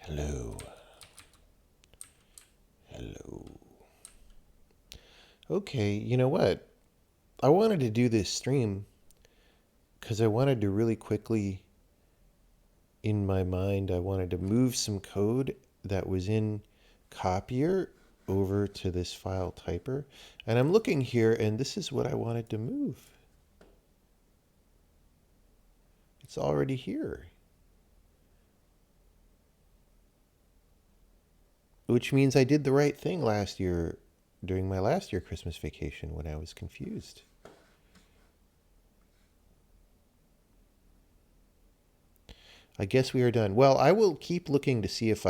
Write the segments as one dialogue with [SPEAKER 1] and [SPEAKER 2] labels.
[SPEAKER 1] Hello. Hello. Okay, you know what? I wanted to do this stream because I wanted to really quickly, in my mind, I wanted to move some code that was in Copier over to this file typer. And I'm looking here, and this is what I wanted to move. It's already here. Which means I did the right thing last year, during my last year Christmas vacation when I was confused. I guess we are done. Well, I will keep looking to see if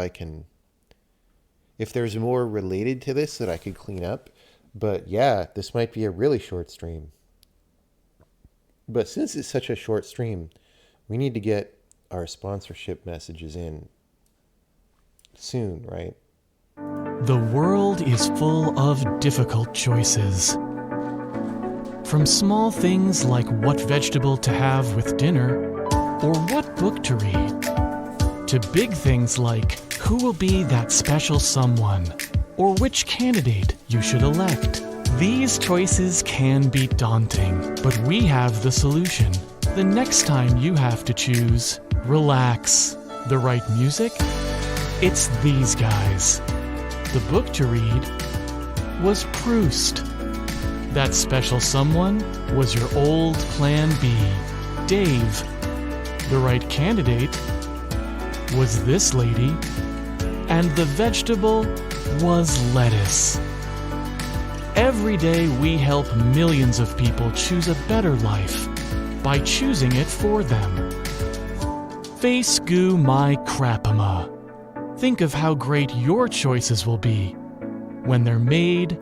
[SPEAKER 1] there's more related to this that I could clean up. But yeah, this might be a really short stream. But since it's such a short stream, we need to get our sponsorship messages in soon, right?
[SPEAKER 2] The world is full of difficult choices. From small things like what vegetable to have with dinner or what book to read, to big things like who will be that special someone or which candidate you should elect. These choices can be daunting, but we have the solution. The next time you have to choose, relax. The right music? It's these guys. The book to read was Proust. That special someone was your old Plan B, Dave. The right candidate was this lady, and the vegetable was lettuce. Every day we help millions of people choose a better life by choosing it for them. Face goo my crapama. Think of how great your choices will be when they're made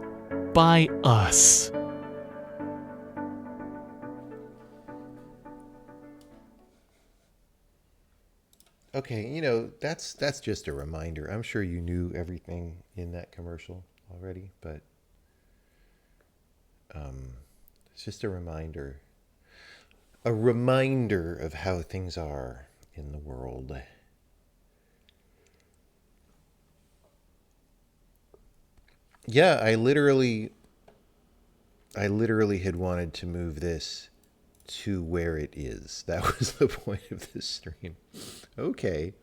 [SPEAKER 2] by us.
[SPEAKER 1] Okay, that's just a reminder. I'm sure you knew everything in that commercial already, but it's just a reminder. A reminder of how things are in the world. Yeah, I literally had wanted to move this to where it is. That was the point of this stream. Okay,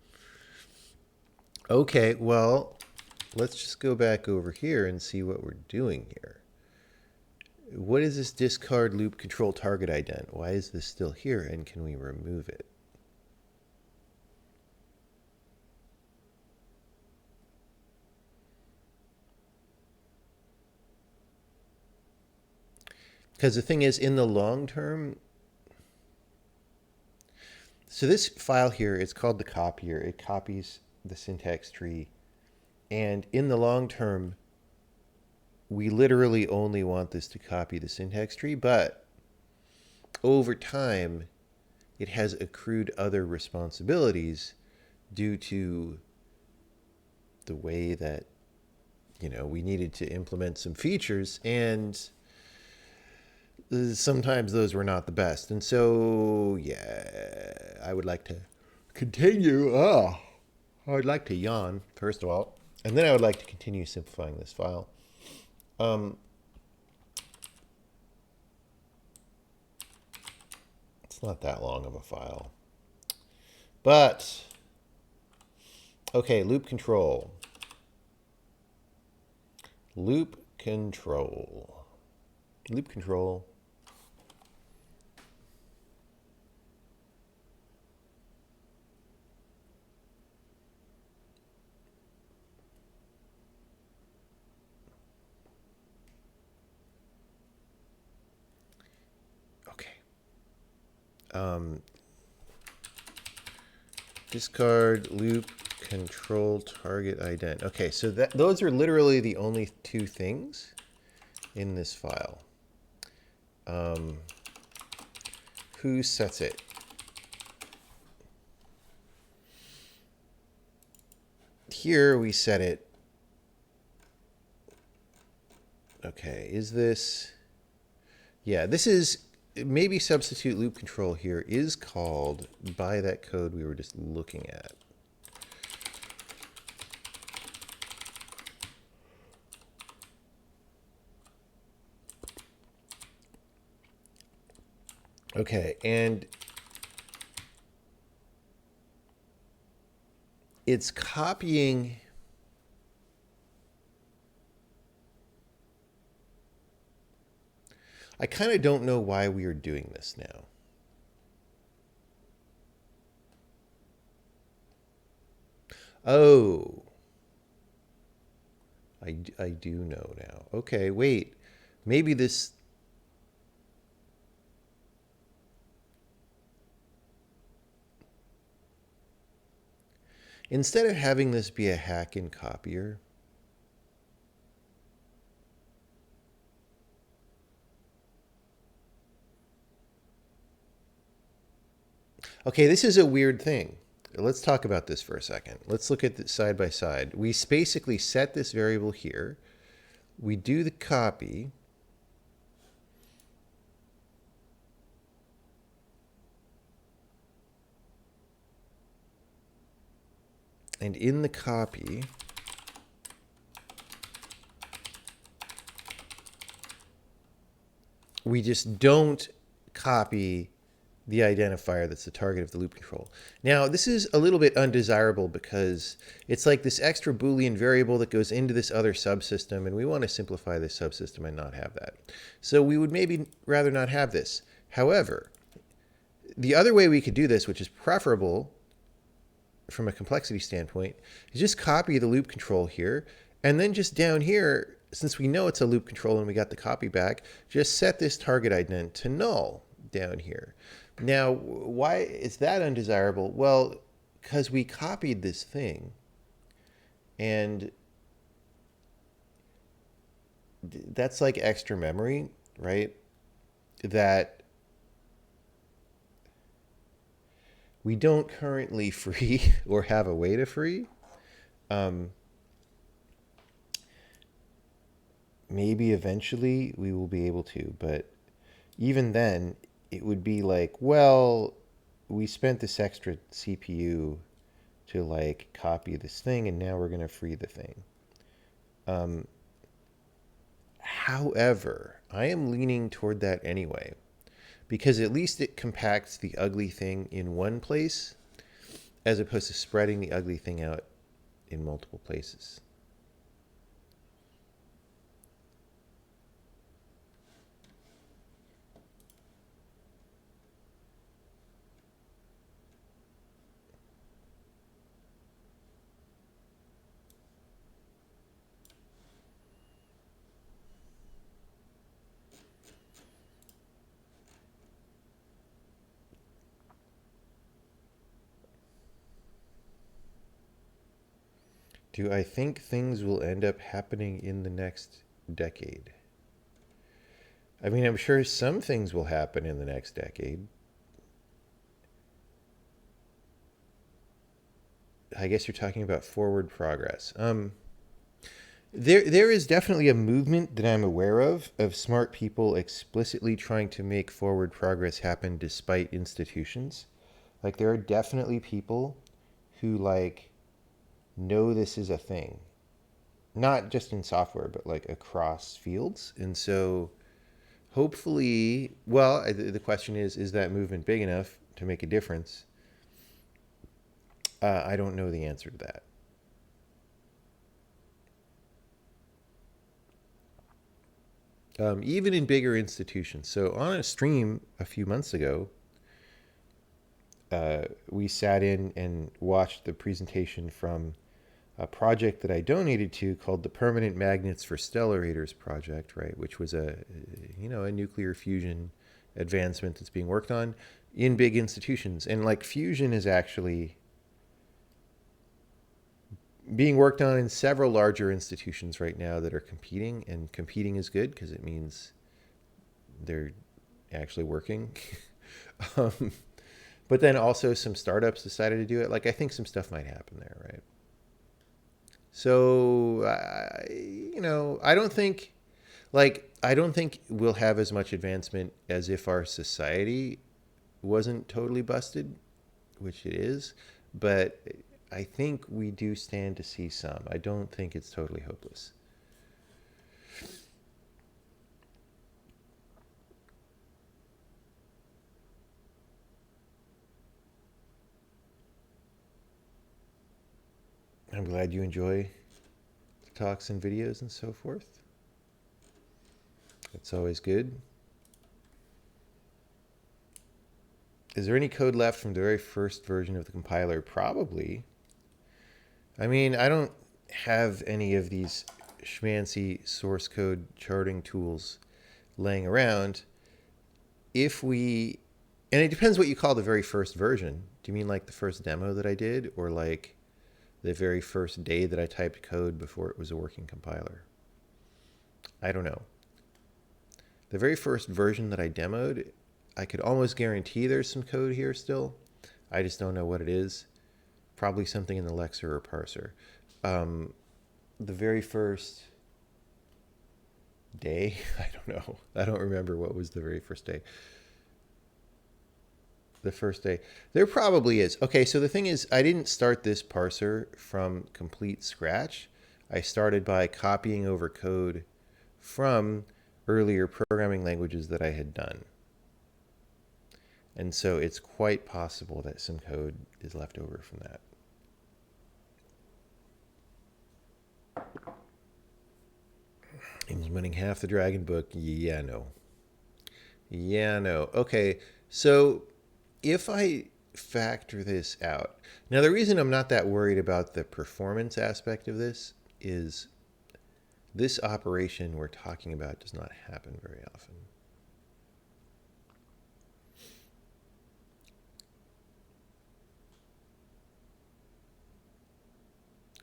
[SPEAKER 1] well, let's just go back over here and see what we're doing here. What is this discard loop control target ident? Why is this still here, and can we remove it? Because the thing is, in the long term, so this file here, it's called the copier. It copies the syntax tree. And in the long term, we literally only want this to copy the syntax tree, but over time, it has accrued other responsibilities due to the way that, we needed to implement some features, and sometimes those were not the best. And so, yeah, I would like to continue. I would like to yawn, first of all. And then I would like to continue simplifying this file. It's not that long of a file. But, okay, loop control. Loop control. Loop control. Discard loop control target ident. Okay, so those are literally the only two things in this file. Who sets it? Here we set it. Okay, is this? Yeah, this is. Maybe substitute loop control here is called by that code we were just looking at. Okay, and it's copying. I kind of don't know why we are doing this now. Oh, I do know now. Okay, wait. Maybe this. Instead of having this be a hack in copier, okay, this is a weird thing. Let's talk about this for a second. Let's look at it side by side. We basically set this variable here. We do the copy. And in the copy, we just don't copy the identifier that's the target of the loop control. Now, this is a little bit undesirable because it's like this extra Boolean variable that goes into this other subsystem, and we want to simplify this subsystem and not have that. So we would maybe rather not have this. However, the other way we could do this, which is preferable from a complexity standpoint, is just copy the loop control here, and then just down here, since we know it's a loop control and we got the copy back, just set this target ident to null down here. Now, why is that undesirable? Well, because we copied this thing, and that's like extra memory, right? That we don't currently free or have a way to free. Maybe eventually we will be able to, but even then, it would be like, well, we spent this extra CPU to like copy this thing, and now we're going to free the thing. However, I am leaning toward that anyway, because at least it compacts the ugly thing in one place as opposed to spreading the ugly thing out in multiple places. Do I think things will end up happening in the next decade? I mean, I'm sure some things will happen in the next decade. I guess you're talking about forward progress. There is definitely a movement that I'm aware of smart people explicitly trying to make forward progress happen despite institutions. Like there are definitely people who like know this is a thing, not just in software, but like across fields. And so hopefully, well, the question is that movement big enough to make a difference? I don't know the answer to that. Even in bigger institutions. So on a stream a few months ago, we sat in and watched the presentation from a project that I donated to called the Permanent Magnets for Stellarators project, right? Which was a nuclear fusion advancement that's being worked on in big institutions. And like fusion is actually being worked on in several larger institutions right now that are competing, and competing is good because it means they're actually working. um, but then also some startups decided to do it. Like I think some stuff might happen there, right? So I don't think we'll have as much advancement as if our society wasn't totally busted, which it is, but I think we do stand to see some. I don't think it's totally hopeless. I'm glad you enjoy the talks and videos and so forth. It's always good. Is there any code left from the very first version of the compiler? Probably. I mean, I don't have any of these schmancy source code charting tools laying around. If we, and it depends what you call the very first version. Do you mean like the first demo that I did, or like the very first day that I typed code before it was a working compiler? I don't know. The very first version that I demoed, I could almost guarantee there's some code here still. I just don't know what it is. Probably something in the lexer or parser. The very first day, I don't know. I don't remember what was the very first day. The first day. There probably is. Okay, so the thing is, I didn't start this parser from complete scratch. I started by copying over code from earlier programming languages that I had done. And so it's quite possible that some code is left over from that. He's winning half the Dragon Book. Yeah, no. Yeah, no. Okay, so if I factor this out, now the reason I'm not that worried about the performance aspect of this is this operation we're talking about does not happen very often.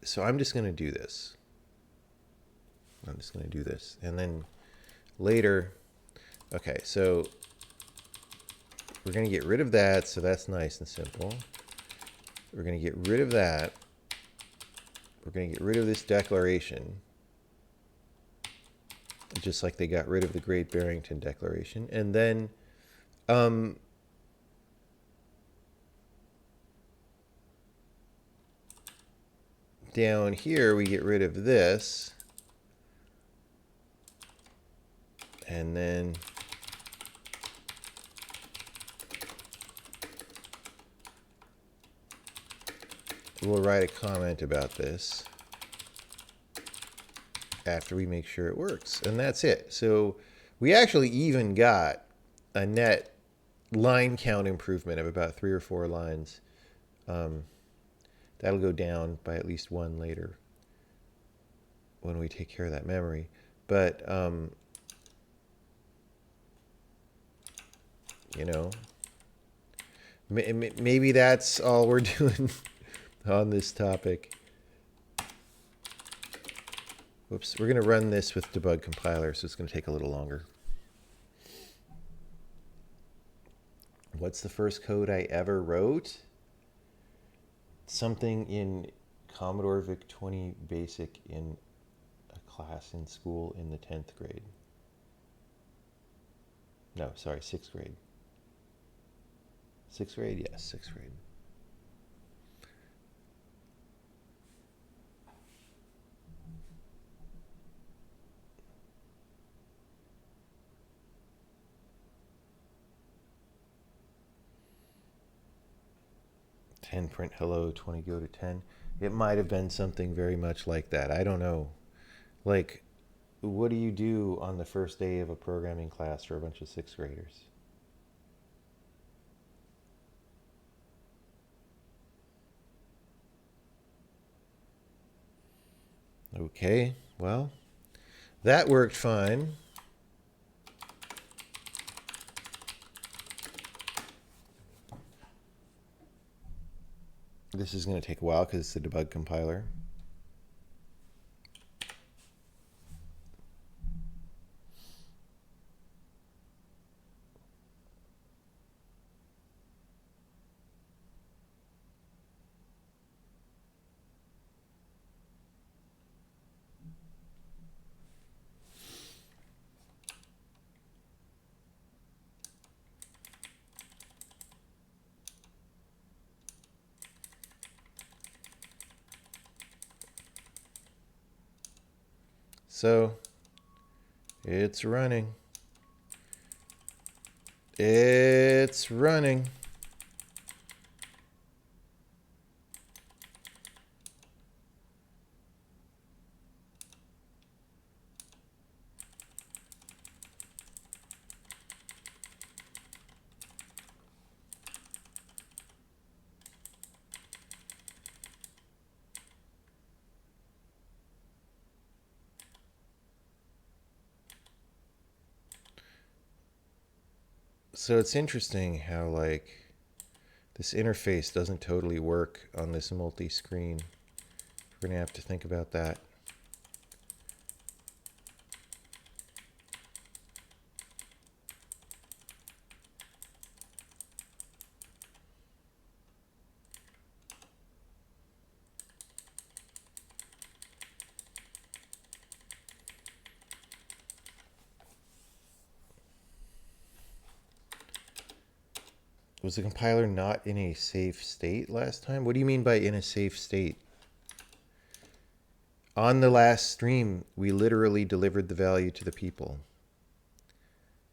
[SPEAKER 1] So I'm just going to do this. I'm just going to do this. And then later, okay, so we're going to get rid of that. So that's nice and simple. We're going to get rid of that. We're going to get rid of this declaration. Just like they got rid of the Great Barrington Declaration. And then down here, we get rid of this. And then we'll write a comment about this after we make sure it works. And that's it. So we actually even got a net line count improvement of about 3 or 4 lines. That'll go down by at least 1 later when we take care of that memory. But you know, maybe that's all we're doing on this topic. Whoops, we're going to run this with debug compiler, so it's going to take a little longer. What's the first code I ever wrote? Something in Commodore VIC-20 Basic in a class in school in the 10th grade. No, sorry, 6th grade. 6th grade? Yes, 6th grade. Print hello, 20 go to 10. It might have been something very much like that. I don't know. Like, what do you do on the first day of a programming class for a bunch of 6th graders? Okay, well, that worked fine. This is going to take a while because it's a debug compiler. So, it's running. It's running. So it's interesting how like this interface doesn't totally work on this multi-screen. We're gonna have to think about that. Was the compiler not in a safe state last time? What do you mean by in a safe state? On the last stream, we literally delivered the value to the people.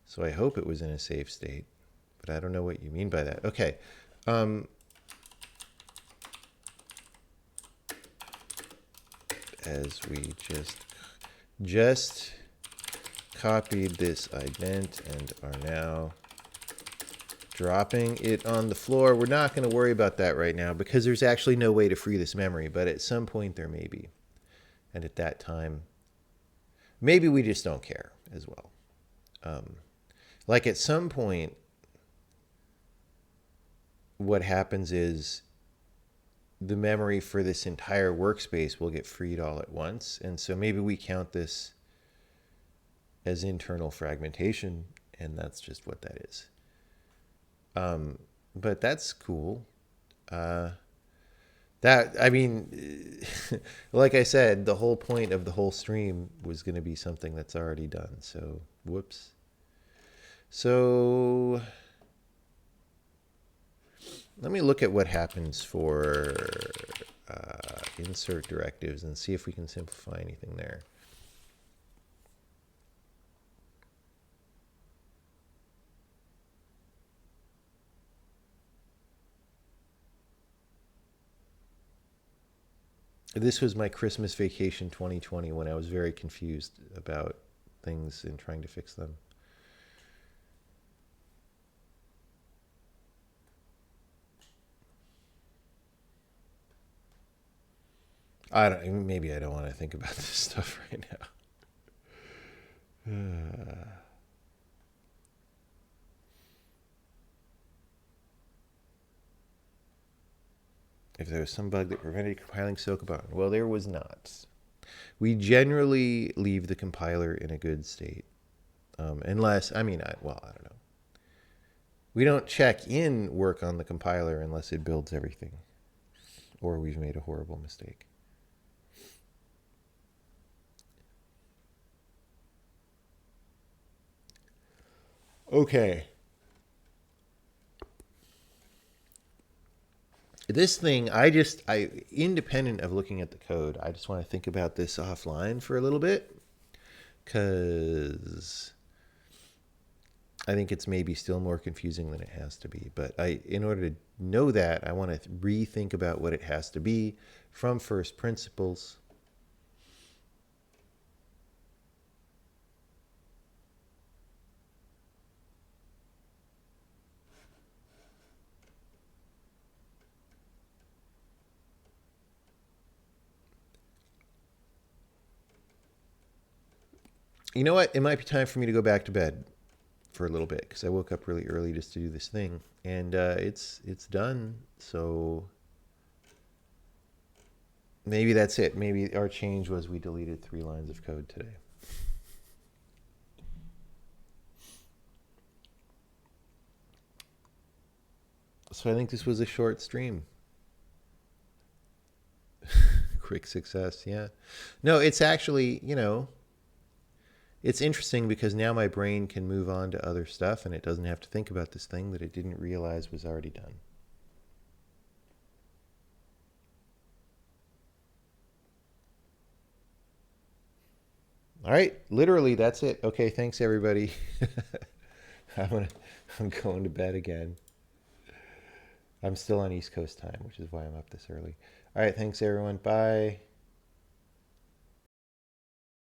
[SPEAKER 1] So I hope it was in a safe state, but I don't know what you mean by that. Okay. As we just copied this ident and are now dropping it on the floor. We're not going to worry about that right now because there's actually no way to free this memory, but at some point there may be. And at that time, maybe we just don't care as well. Like at some point, what happens is the memory for this entire workspace will get freed all at once. And so maybe we count this as internal fragmentation, and that's just what that is. But that's cool. I mean, like I said, the whole point of the whole stream was going to be something that's already done. So, whoops. So, let me look at what happens for insert directives and see if we can simplify anything there. This was my Christmas vacation 2020 when I was very confused about things and trying to fix them. Maybe I don't want to think about this stuff right now. If there was some bug that prevented compiling Sokoban. Well, there was not. We generally leave the compiler in a good state. Unless, I don't know. We don't check in work on the compiler unless it builds everything. Or we've made a horrible mistake. Okay. This thing, independent of looking at the code, I just want to think about this offline for a little bit, because I think it's maybe still more confusing than it has to be. But in order to know that, I want to rethink about what it has to be from first principles. You know what? It might be time for me to go back to bed for a little bit because I woke up really early just to do this thing, and it's done. So maybe that's it. Maybe our change was we deleted 3 lines of code today. So I think this was a short stream. Quick success, yeah. No, it's actually, it's interesting because now my brain can move on to other stuff and it doesn't have to think about this thing that it didn't realize was already done. All right, literally that's it. Okay, thanks everybody. I'm going to bed again. I'm still on East Coast time, which is why I'm up this early. All right, thanks everyone. Bye.